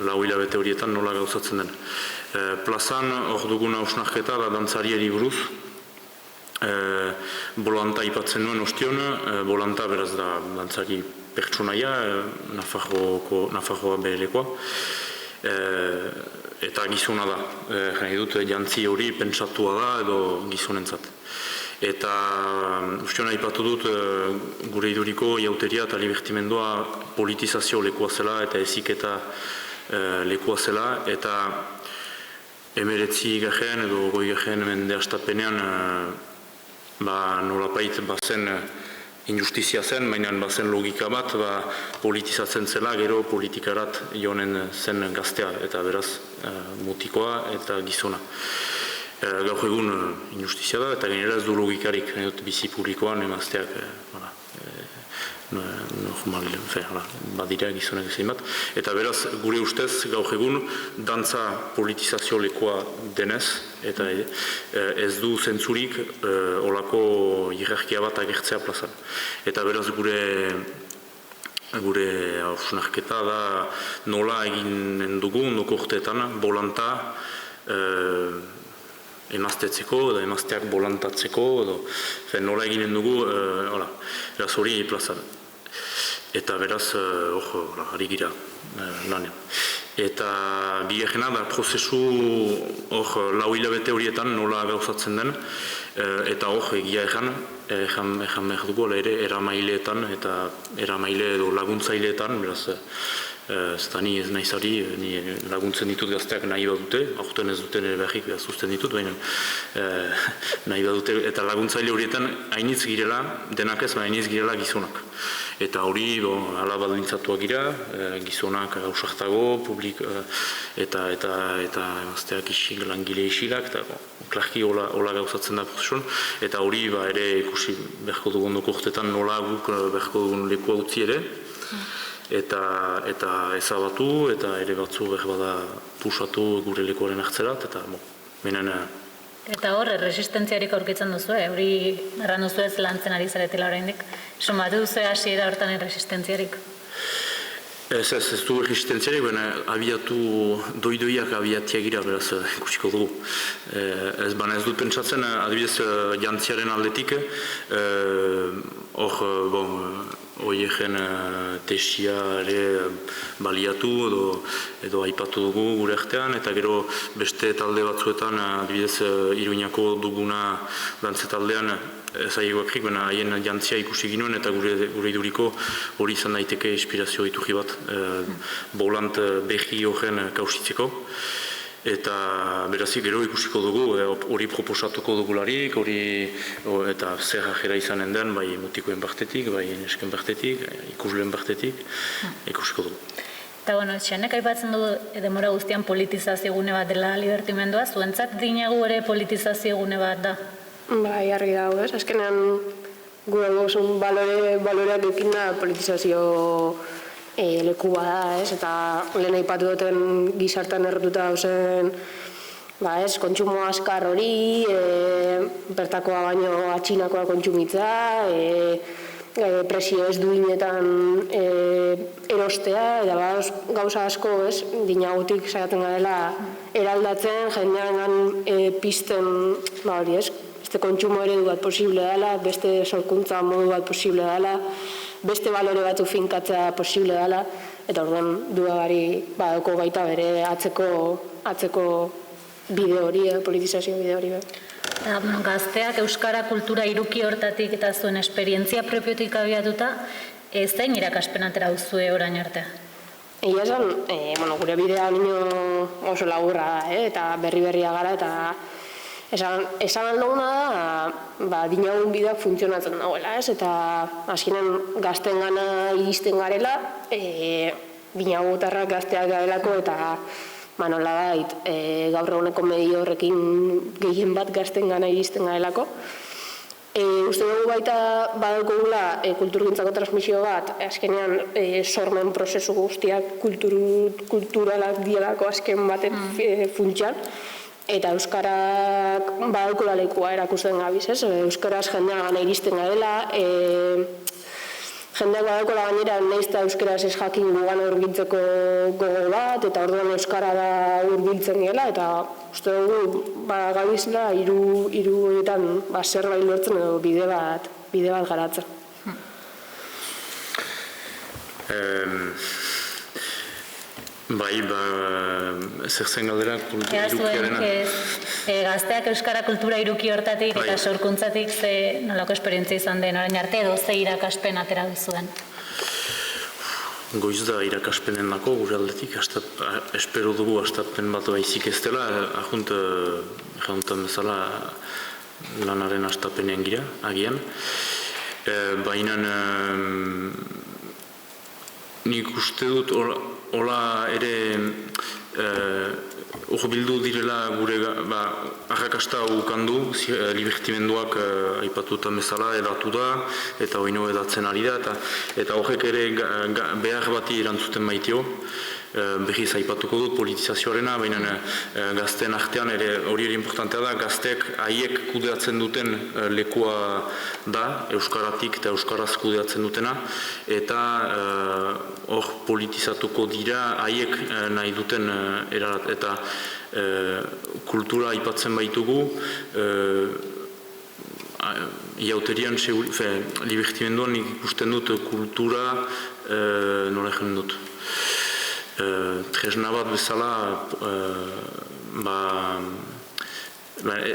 Lau hilabete horietan nola gauzatzen den. Plazan hor duguna hausnarketa da dantzariari buruz. Bolanta ipatzen nuen ostion, Bolanta beraz da dantzari pertsonaia, Nafarroa behelekoa. Eta gizona da, jane dut, jantzi hori pentsatua da edo gizonentzat. Eta ustiona ipatu dut gure iduriko jauteria eta libertimendua politizazio lekua zela eta eziketa lekua zela, eta 19 garren edo 20 garren mende hastapenean nolapait bazen injustizia zen, baina bazen logika bat politizatzen zela, gero politikarat joanen zen gaztea, eta beraz mutikoa eta gizona. Gaur egun injustizia da, eta gainera ez du logikarik, bizi publikoan emazteak normal, badira gizonek zein bat. Eta beraz, gure ustez, gaur egun, dantza politizazio lekoa denez, eta ez du zentzurik olako hierarkia bat agertzea plazan. Eta beraz, gure hausnarketa da nola egin dugu ondoko urteetan bolanta emaztetzeko, edo emazteak bolantatzeko, edo nola eginen dugu, beraz hori plazan. Eta beraz, ari gira lanean. Eta bigarrena da prozesu lau hilabete horietan nola gauzatzen den, eta egia ejan behar dugu, ere eramaileetan eta eramaile edo laguntzaileetan, beraz, ez da ni ez naizari, ni laguntzen ditut gazteak nahi badute, aurten ez duten beharrik zuzten ditut, baina nahi badute, eta laguntzaile horietan hainitz girela, denak ez, hainitz girela gizonak. Eta hori, ala baldintzatuak gira, gizonak ausartago, publik, eta emazteak langile isilak, eta klarki hola gauzatzen da prozesuan, eta hori ere ikusi beharko dugun ondoko urtetan nola guk beharko dugun lekua utzi ere, eta ezabatu, eta ere batzu behar bada pusatu gure lekuaren hartzerat, eta benen... Eta hor, resistentziarik aurkitzen duzu, hori erran duzu ez lantzen ari zaretela oraindik. Somatu duzu hasiera hortan resistentziarik? Ez du resistentziarik, baina abiatu doidoiak abiatiak gira, beraz ikusiko dugu. Ez dut pentsatzen, adibidez jantziaren aldetik, oiegen tesia ere baliatu edo aipatu dugu gure artean, eta gero beste talde batzuetan, adibidez Iruñako duguna dantze taldean ezaiguakrik, baina haien jantzia ikusi ginuen, eta gure iduriko hori izan daiteke inspirazio iturri bat bolant berri horren kausitzeko. Eta berazik gero ikusiko dugu, hori proposatuko dugularik, eta zer ajera izanen den, bai mutikoen partetik, bai nesken partetik, ikusleen partetik, ikusiko dugu. Eta Txanek aipatzen du demora guztian politizazio gune bat dela libertimendua, zuentzat dinagu ere politizazio gune bat da? Bai, argi dago, ez? Azkenean gure gozun baloreak ekin da politizazio leku bada, ez? Eta lehen aipatu duten gizartan errotuta dauzen, kontsumo askar hori, bertakoa baino atxinakoa kontsumitza, presio ez duinetan erostea, eta gauza asko, ez? Dinagutik saiatzen garela eraldatzen, jendean pizten, hori, ez? Beste kontsumo eredu bat posible dela, beste sorkuntza modu bat posible dela, beste balore batzu finkatzea posible dela, eta orduan dudagari badauko baita bere atzeko bide hori, politizazio bide hori. Gazteak euskara kultura hiruki hortatik eta zuen esperientzia propiotik abiatuta, zein irakaspen atera duzue orain arte? Egia esan, gure bidea nino oso laburra da, eta berria gara, eta esan aldoguna da, dinagun bideak funtzionatzen dagoela, ez? Eta azkenean gazten gana iristen garela, dinagutarrak gazteak garelako, eta nolabait gaur eguneko medio horrekin gehien bat gazten gana iristen garelako. Uste dugu baita badaukogula kulturgintzako transmisio bat, azkenean sormen prozesu guztiak kulturalak dielako azken baten funtsan, eta euskarak badaukula lekua erakusten gabiz, ez? Euskaraz jendea gana iristen garela, jendeak badaukula gainera nahiz eta euskaraz ez jakin gugan hurbiltzeko gogo bat, eta orduan euskara da hurbiltzen gela, eta uste dugu gabizela hiruetan zerbait lortzen edo bide bat garatzen. Bai, zer zen galdera kultura irukiarena? Gazteak euskara kultura iruki hortatik eta sorkuntzatik ze nolako esperientzia izan den orain arte edo ze irakaspen atera duzuen? Goiz da irakaspenen dako gure aldetik, espero dugu astapen bat baizik ez dela, jaunetan bezala lanaren astapenean gira, agian. Baina nik uste dut hola ere bildu direla gure arrakasta ukandu, libertimenduak aipatutan bezala edatu da, eta oino edatzen ari da, eta horrek ere behar bati erantzuten baitio. Berriz aipatuko dut politizazioarena, baina gazteen artean ere hori ere importantea da, gazteek haiek kudeatzen duten lekua da, euskaratik eta euskaraz kudeatzen dutena, eta hor politizatuko dira haiek nahi duten erarat, eta kultura aipatzen baitugu, iauterian, libertimenduan ikusten dut kultura, nola egin dut, tresna bat bezala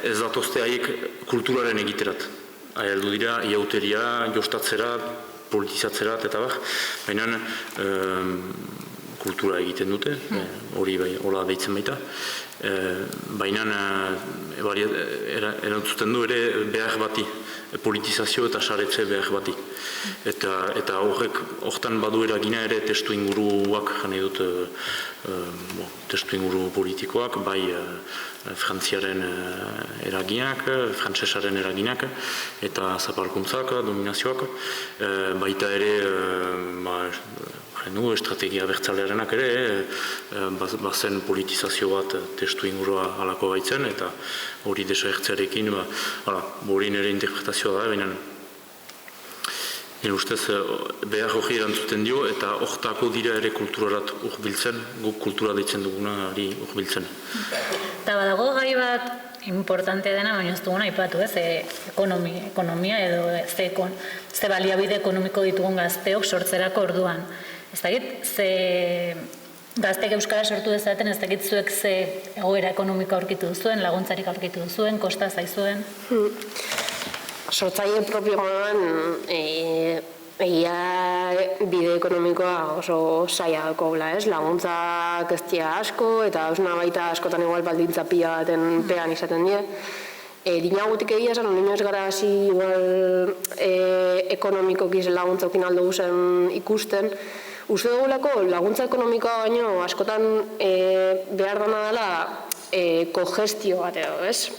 ez datozte haiek kulturaren egiterat. Heldu dira, iauteria, jostatzera, politizatzerat eta baina kultura egiten dute, hori bai, hola deitzen baita. Baina erantzuten du ere behar bati, politizazio eta saretze behar bati. Eta horretan badu eragina ere testu inguruak, jane dut testu inguru politikoak, bai frantziaren eraginak, frantsesaren eraginak, eta zapalkuntzak, dominazioak, baita ere estrategia bertzalearenak ere, bazen politizazio bat testu ingurua halako baitzen, eta hori desagertzearekin, hori nire interpretazioa da, baina nire ustez behar hori erantzuten dio, eta hortako dira ere kulturarat urbiltzen, guk kultura deitzen dugunari urbiltzen. Eta badago gai bat importante dena, baina ez duguna aipatu, ekonomia edo ze baliabide ekonomiko ditugun gazteok sortzerako orduan. Ez dakit, ze gazteek euskara sortu dezaten, ez dakit zuek ze egoera ekonomiko aurkitu duzuen, laguntzarik aurkitu duzuen, kosta zaizuen? Sortzaile propio moduan, egia bide ekonomikoa oso zaila daukagula, ez? Laguntzak ez dira asko, eta hausna baita askotan igual baldintza pila baten pean izaten die. Dinagutik egia esan, nino ez gara hasi igual ekonomikokiz laguntzaukin aldo guzen ikusten. Uste dugulako laguntza ekonomikoa baino askotan behar dana dela kogestio bat edo, ez?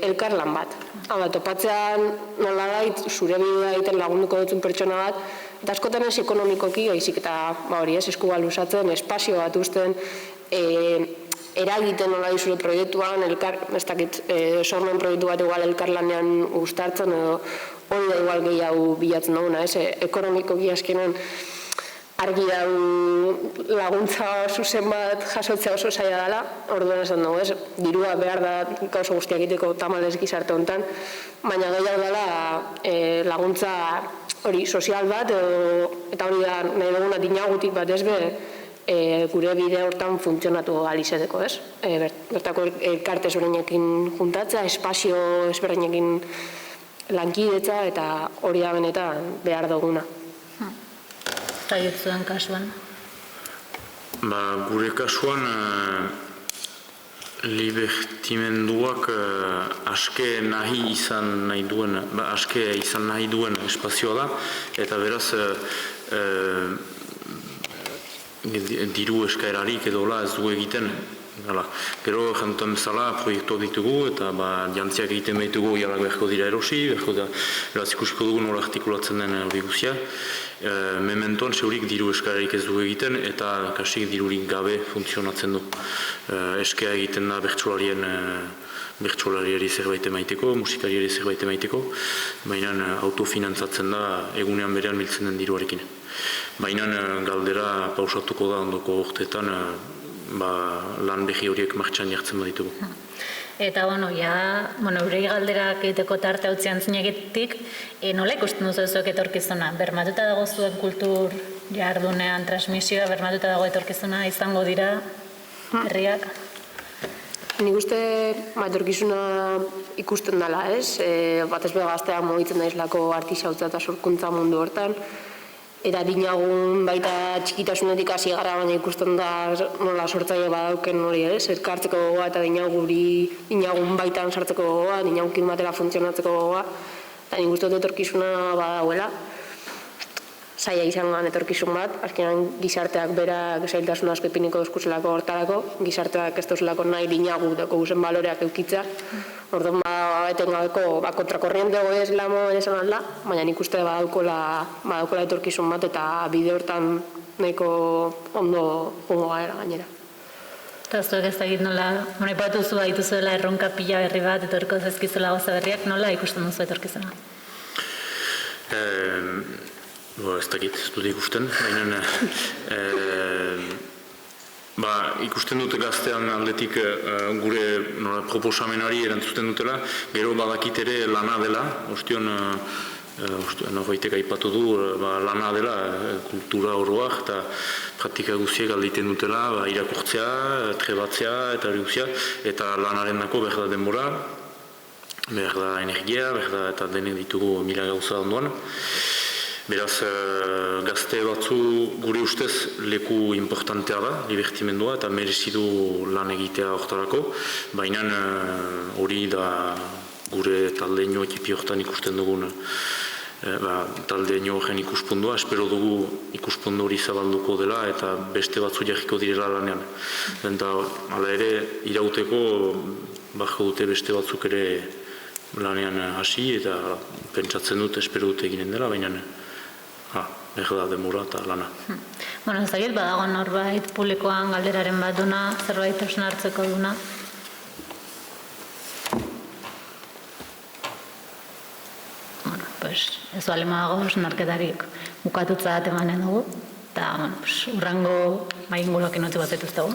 Elkarlan bat. Topatzean nolabait zure bidea egiten lagunduko dutzen pertsona bat, eta askotan ez ekonomikoki, baizik eta hori ez, eskuba luzatzen, espazio bat uzten, eragiten nolabait zure proiektuan, ez dakit, sormen proiektu bat igual elkarlanean uztartzen, edo hori da igual gehiago bilatzen duguna, ez? Ekonomikoki azkenen argi dau laguntza zuzen bat jasotzea oso zaila dela, orduan esan dugu, ez? Dirua behar da gauza guztiak egiteko tamalez gizarte honetan, baina gehiago dela laguntza hori sozial bat, eta hori da nahi duguna dinagutik bat ez be, gure bide hortan funtzionatu alizeteko, ez? Bertako elkarte ezberdinekin juntatzea, espazio ezberdinekin lankidetza, eta hori da benetan behar duguna. Zuen kasuan? Gure kasuan libertimenduak aske izan nahi duen espazioa da, eta beraz diru eskaerarik edo ez du egiten Gero, jantutan bezala, proiektuak ditugu, eta jantziak egiten behitugu jalak beharko dira erosi, beraz ikusiko dugu nola artikulatzen den hori guzia. Mementoan, seurik diru eskararik ez dugu egiten, eta kasik dirurik gabe funtzionatzen du. Eskea egiten da bertsolariari zerbait emaiteko, musikariari zerbait emaiteko, baina autofinantzatzen da egunean berean biltzen den diruarekin. Baina galdera pausatuko da ondoko urteetan lan behi horiek martxan jartzen baditugu. Eta, eurei galderak egiteko tarte hautzean zinegitik, nola ikusten duzu zuek etorkizuna? Bermatuta dago zuen kultur jardunean transmisioa, bermatuta dago etorkizuna izango dira herriak? Nik uste etorkizuna ikusten dela, ez? Batez be gazteak mugitzen daizlako artisautza eta sorkuntza mundu hortan. Eta dinagun baita txikitasunetik hasi gara, baina ikusten da nola sortzaile badauken hori, ez? Elkartzeko gogoa eta dinagun baitan sartzeko gogoa, dinagukin batera funtzionatzeko gogoa. Eta nik uste dut etorkizuna badauela. Zaila izan gan etorkizun bat, azkenan gizarteak berak zailtasun asko ipiniko dozkuzelako hortarako, gizarteak ez dozulako nahi dinagu dako guzen baloreak eukitza. Orduan etengabeko kontrakorriente goez lamo esan alda, baina nik uste badaukola etorkizun bat eta bide hortan nahiko ondo jongo gara gainera. Eta zuek ez dakit nola, ipatu zu dituzuela erronka pila berri bat, etorko zezkizuela gauza berriak, nola ikusten duzu etorkizuna? Ez dakit, ez dut ikusten, baina ikusten dute gaztean aldetik gure proposamenari erantzuten dutela, gero badakit ere lana dela, ostion norbaitek aipatu du lana dela kultura oroak eta praktika guztiak alditen dutela, irakurtzea, trebatzea eta hori guztia, eta lanaren dako behar da denbora, behar da energia, behar da eta denek ditugu mila gauza ondoan. Beraz, gazte batzu gure ustez leku importantea da, libertimendua, eta merezidu lan egitea hortarako, baina hori da gure taldeño ekipi hortan ikusten dugun taldeño horren ikuspundua, espero dugu ikuspundu hori zabalduko dela eta beste batzu jarriko direla lanean. Eta hala ere, irauteko barko dute beste batzuk ere lanean hasi eta pentsatzen dut, espero dut eginen dela, baina behar da demura eta lana. Ez dakit, badago norbait publikoan galderaren bat duna, zerbait hartzeko duna? Ez balema dago, narketarik bukatutza bat emanen dugu, eta urrango ingulokin utzi bat etuztegu.